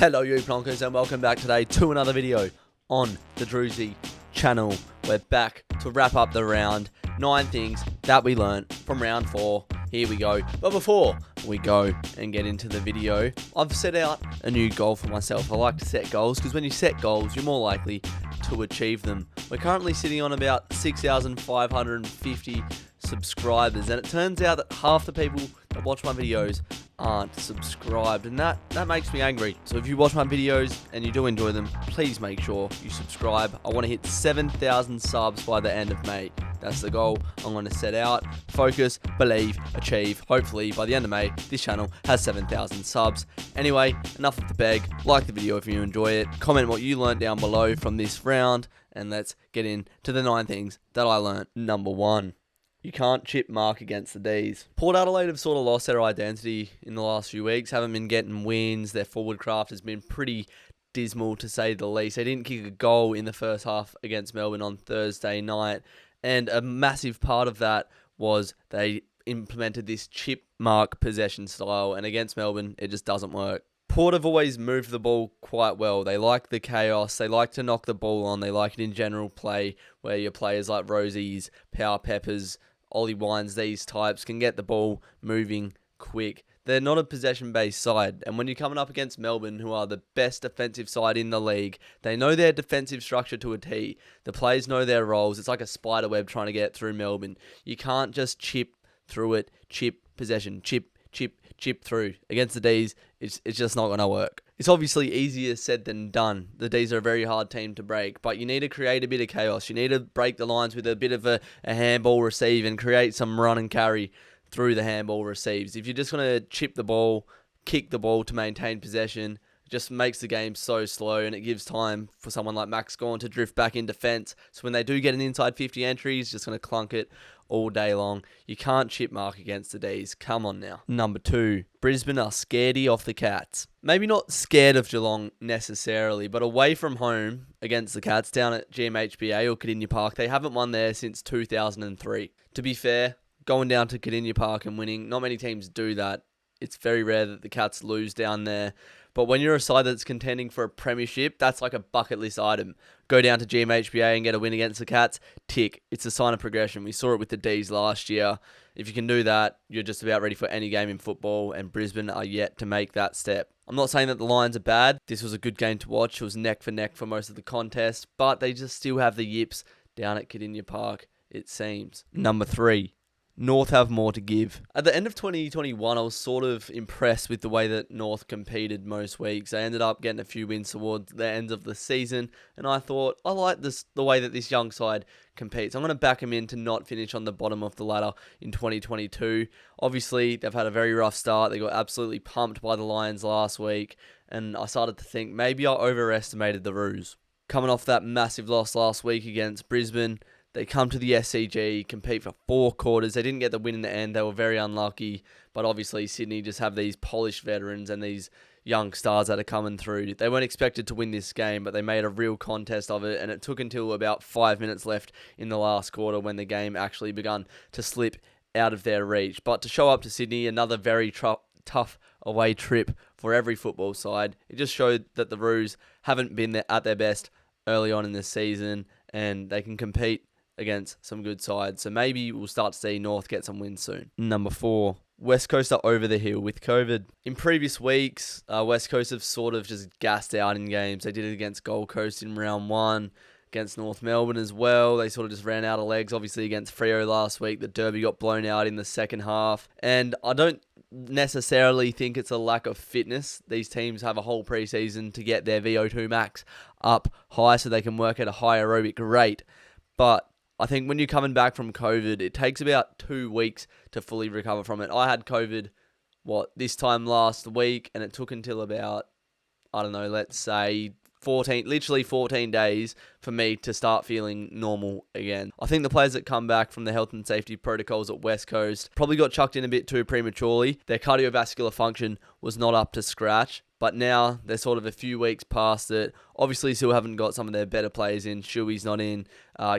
Hello you plonkers and welcome back today to another video on the Drewzy channel. We're back to wrap up the round. 9 things that we learnt from round 4. Here we go. But before we go and get into the video, I've set out a new goal for myself. I like to set goals because when you set goals, you're more likely to achieve them. We're currently sitting on about 6,550 subscribers, and it turns out that half the people that watch my videos aren't subscribed, and that makes me angry. So if you watch my videos and you do enjoy them, please make sure you subscribe. I want to hit 7,000 subs by the end of May. That's the goal I'm going to set out. Focus, believe, achieve. Hopefully by the end of May, this channel has 7,000 subs. Anyway, enough of the beg. Like the video if you enjoy it. Comment what you learnt down below from this round, and let's get into the 9 things that I learnt. Number 1. You can't chip mark against the Dees. Port Adelaide have sort of lost their identity in the last few weeks. Haven't been getting wins. Their forward craft has been pretty dismal to say the least. They didn't kick a goal in the first half against Melbourne on Thursday night. And a massive part of that was they implemented this chip mark possession style. And against Melbourne, it just doesn't work. Port have always moved the ball quite well. They like the chaos. They like to knock the ball on. They like it in general play where your players like Rosie's, Power Peppers, Ollie Wines, these types can get the ball moving quick. They're not a possession-based side, and when you're coming up against Melbourne, who are the best defensive side in the league, they know their defensive structure to a T. The players know their roles. It's like a spider web trying to get through Melbourne. You can't just chip through it, chip, possession, chip through. Against the Dees, it's just not going to work. It's obviously easier said than done. The Dees are a very hard team to break, but you need to create a bit of chaos. You need to break the lines with a bit of a handball receive and create some run and carry through the handball receives. If you're just going to chip the ball, kick the ball to maintain possession, it just makes the game so slow, and it gives time for someone like Max Gawn to drift back in defence. So when they do get an inside 50 entry, he's just going to clunk it all day long. You can't chip mark against the Dees. Come on now. Number 2. Brisbane are scaredy off the Cats. Maybe not scared of Geelong necessarily, but away from home against the Cats down at GMHBA or Kardinia Park, they haven't won there since 2003. To be fair, going down to Kardinia Park and winning, not many teams do that. It's very rare that the Cats lose down there. But when you're a side that's contending for a premiership, that's like a bucket list item. Go down to GMHBA and get a win against the Cats, tick. It's a sign of progression. We saw it with the Dees last year. If you can do that, you're just about ready for any game in football, and Brisbane are yet to make that step. I'm not saying that the Lions are bad. This was a good game to watch. It was neck for neck for most of the contest, but they just still have the yips down at Kardinia Park, it seems. Number 3. North have more to give. At the end of 2021, I was sort of impressed with the way that North competed most weeks. They ended up getting a few wins towards the end of the season, and I thought, I like the way that this young side competes. I'm going to back them in to not finish on the bottom of the ladder in 2022. Obviously, they've had a very rough start. They got absolutely pumped by the Lions last week, and I started to think maybe I overestimated the Roos. Coming off that massive loss last week against Brisbane, they come to the SCG, compete for 4 quarters. They didn't get the win in the end. They were very unlucky. But obviously, Sydney just have these polished veterans and these young stars that are coming through. They weren't expected to win this game, but they made a real contest of it. And it took until about 5 minutes left in the last quarter when the game actually begun to slip out of their reach. But to show up to Sydney, another very tough away trip for every football side. It just showed that the Roos haven't been at their best early on in the season, and they can compete against some good sides. So maybe we'll start to see North get some wins soon. Number 4. West Coast are over the hill with COVID. In previous weeks, West Coast have sort of just gassed out in games. They did it against Gold Coast in round 1, against North Melbourne as well. They sort of just ran out of legs. Obviously against Freo last week, the Derby got blown out in the second half. And I don't necessarily think it's a lack of fitness. These teams have a whole preseason to get their VO2 max up high so they can work at a high aerobic rate. But I think when you're coming back from COVID, it takes about 2 weeks to fully recover from it. I had COVID, this time last week, and it took until about, let's say 14 days for me to start feeling normal again. I think the players that come back from the health and safety protocols at West Coast probably got chucked in a bit too prematurely. Their cardiovascular function was not up to scratch, but now they're sort of a few weeks past it. Obviously still haven't got some of their better players in. Shuey's not in,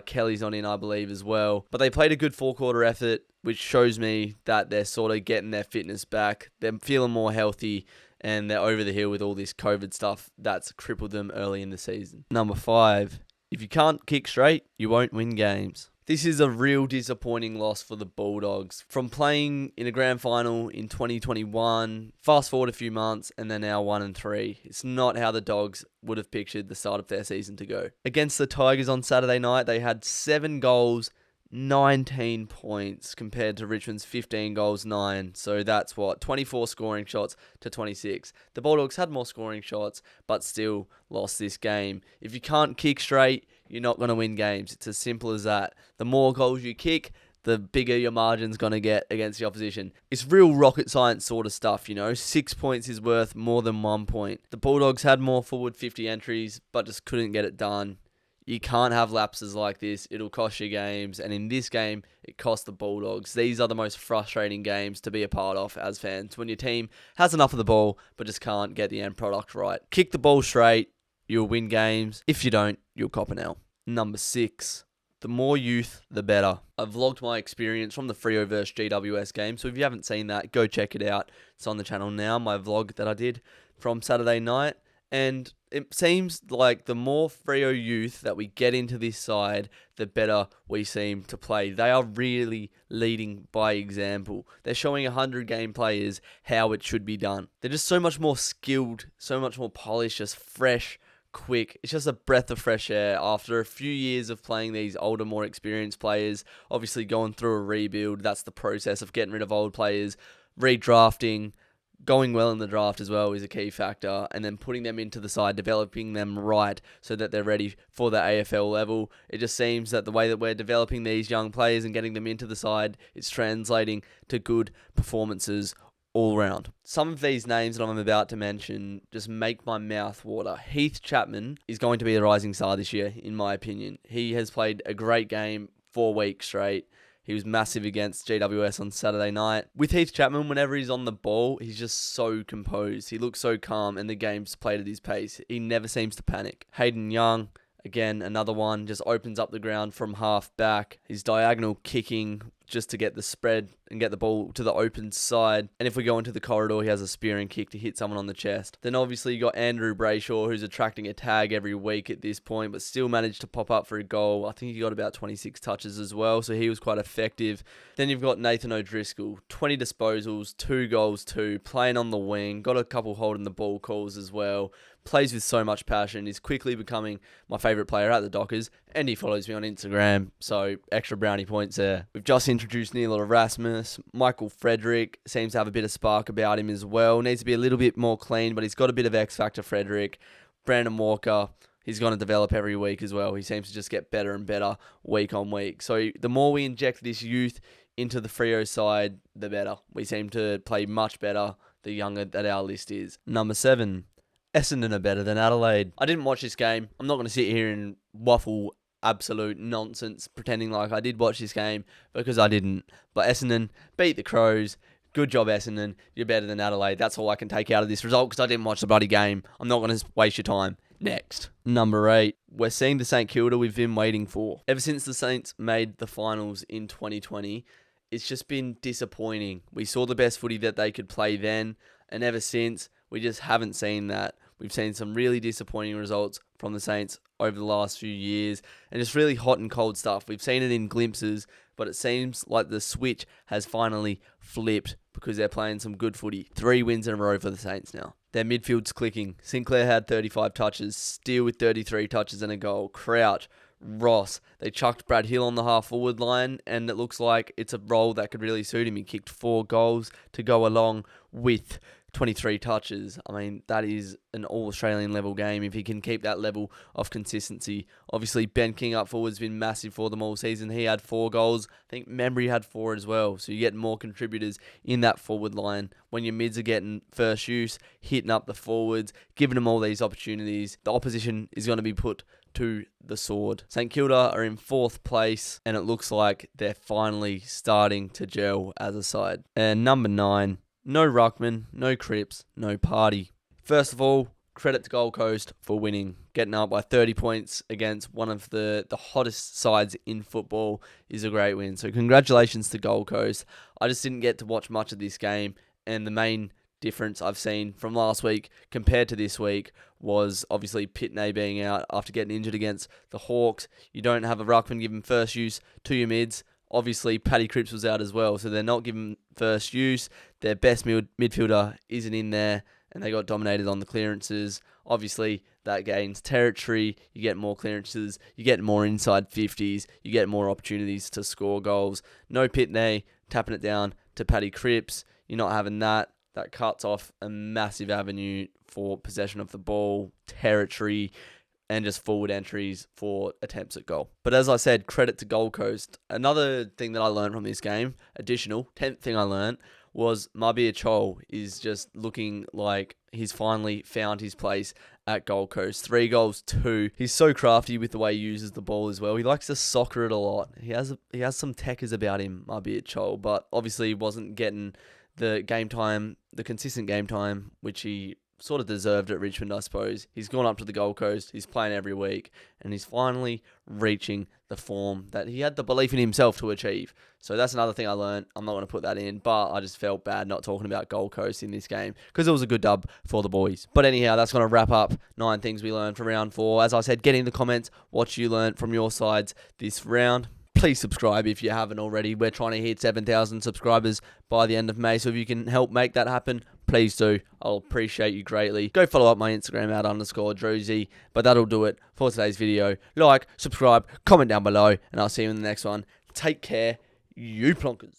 Kelly's not in, I believe, as well. But they played a good 4-quarter effort, which shows me that they're sort of getting their fitness back. They're feeling more healthy, and they're over the hill with all this COVID stuff that's crippled them early in the season. Number 5, if you can't kick straight, you won't win games. This is a real disappointing loss for the Bulldogs. From playing in a grand final in 2021, fast forward a few months, and they're now 1-3. It's not how the Dogs would have pictured the start of their season to go. Against the Tigers on Saturday night, they had 7 goals, 19 points compared to Richmond's 15 goals, 9. So that's 24 scoring shots to 26. The Bulldogs had more scoring shots, but still lost this game. If you can't kick straight, you're not going to win games. It's as simple as that. The more goals you kick, the bigger your margin's going to get against the opposition. It's real rocket science sort of stuff, 6 points is worth more than 1 point. The Bulldogs had more forward 50 entries, but just couldn't get it done. You can't have lapses like this. It'll cost you games. And in this game, it cost the Bulldogs. These are the most frustrating games to be a part of as fans. When your team has enough of the ball, but just can't get the end product right. Kick the ball straight, you'll win games. If you don't, you'll cop an L. Number 6. The more youth, the better. I've vlogged my experience from the Freo vs GWS game. So if you haven't seen that, go check it out. It's on the channel now, my vlog that I did from Saturday night. And it seems like the more Freo youth that we get into this side, the better we seem to play. They are really leading by example. They're showing 100-game players how it should be done. They're just so much more skilled, so much more polished, just fresh, quick. It's just a breath of fresh air after a few years of playing these older, more experienced players. Obviously going through a rebuild. That's the process of getting rid of old players, redrafting. Going well in the draft as well is a key factor, and then putting them into the side, developing them right so that they're ready for the AFL level. It just seems that the way that we're developing these young players and getting them into the side, it's translating to good performances all round. Some of these names that I'm about to mention just make my mouth water. Heath Chapman is going to be a rising star this year, in my opinion. He has played a great game 4 weeks straight. He was massive against GWS on Saturday night. With Heath Chapman, whenever he's on the ball, he's just so composed. He looks so calm and the game's played at his pace. He never seems to panic. Hayden Young, again, another one, just opens up the ground from half back. His diagonal kicking just to get the spread and get the ball to the open side. And if we go into the corridor, he has a spearing kick to hit someone on the chest. Then obviously you got Andrew Brayshaw, who's attracting a tag every week at this point, but still managed to pop up for a goal. I think he got about 26 touches as well, so he was quite effective. Then you've got Nathan O'Driscoll, 20 disposals, 2 goals, 2, playing on the wing, got a couple holding the ball calls as well. Plays with so much passion, is quickly becoming my favourite player at the Dockers, and he follows me on Instagram, so extra brownie points there. We've just introduced Neil Erasmus. Michael Frederick seems to have a bit of spark about him as well. Needs to be a little bit more clean, but he's got a bit of X Factor Frederick. Brandon Walker, he's going to develop every week as well. He seems to just get better and better week on week. So the more we inject this youth into the Freo side, the better. We seem to play much better the younger that our list is. Number 7. Essendon are better than Adelaide. I didn't watch this game. I'm not going to sit here and waffle absolute nonsense pretending like I did watch this game because I didn't. But Essendon beat the Crows. Good job, Essendon. You're better than Adelaide. That's all I can take out of this result because I didn't watch the bloody game. I'm not going to waste your time. Next. Number 8. We're seeing the St. Kilda we've been waiting for. Ever since the Saints made the finals in 2020, it's just been disappointing. We saw the best footy that they could play then, and ever since, we just haven't seen that. We've seen some really disappointing results from the Saints over the last few years, and just really hot and cold stuff. We've seen it in glimpses, but it seems like the switch has finally flipped because they're playing some good footy. 3 wins in a row for the Saints now. Their midfield's clicking. Sinclair had 35 touches, Steele with 33 touches and a goal. Crouch, Ross, they chucked Brad Hill on the half-forward line, and it looks like it's a role that could really suit him. He kicked 4 goals to go along with 23 touches. I mean, that is an all-Australian level game if he can keep that level of consistency. Obviously, Ben King up forward has been massive for them all season. He had 4 goals. I think Membry had 4 as well. So you get more contributors in that forward line. When your mids are getting first use, hitting up the forwards, giving them all these opportunities, the opposition is going to be put to the sword. St. Kilda are in 4th place, and it looks like they're finally starting to gel as a side. And number 9, no ruckman, no Cripps, no Paddy. First of all, credit to Gold Coast for winning. Getting up by 30 points against one of the hottest sides in football is a great win. So congratulations to Gold Coast. I just didn't get to watch much of this game, and the main difference I've seen from last week compared to this week was obviously Pitney being out after getting injured against the Hawks. You don't have a ruckman giving first use to your mids. Obviously, Paddy Cripps was out as well, so they're not giving first use. Their best midfielder isn't in there, and they got dominated on the clearances. Obviously, that gains territory. You get more clearances. You get more inside 50s. You get more opportunities to score goals. No Pitney tapping it down to Paddy Cripps. You're not having that. That cuts off a massive avenue for possession of the ball, territory, and just forward entries for attempts at goal. But as I said, credit to Gold Coast. Another thing that I learned from this game, 10th thing I learned, was Mabia Chol is just looking like he's finally found his place at Gold Coast. 3 goals, 2. He's so crafty with the way he uses the ball as well. He likes to soccer it a lot. He has some techers about him, Mabia Chol, but obviously he wasn't getting the consistent game time, which he sort of deserved at Richmond, I suppose. He's gone up to the Gold Coast. He's playing every week, and he's finally reaching the form that he had the belief in himself to achieve. So that's another thing I learned. I'm not going to put that in, but I just felt bad not talking about Gold Coast in this game because it was a good dub for the boys. But anyhow, that's going to wrap up 9 things we learned from round 4. As I said, get in the comments what you learned from your sides this round. Please subscribe if you haven't already. We're trying to hit 7,000 subscribers by the end of May, so if you can help make that happen, please do. I'll appreciate you greatly. Go follow up my Instagram @_Drewzy, but that'll do it for today's video. Like, subscribe, comment down below, and I'll see you in the next one. Take care, you plonkers.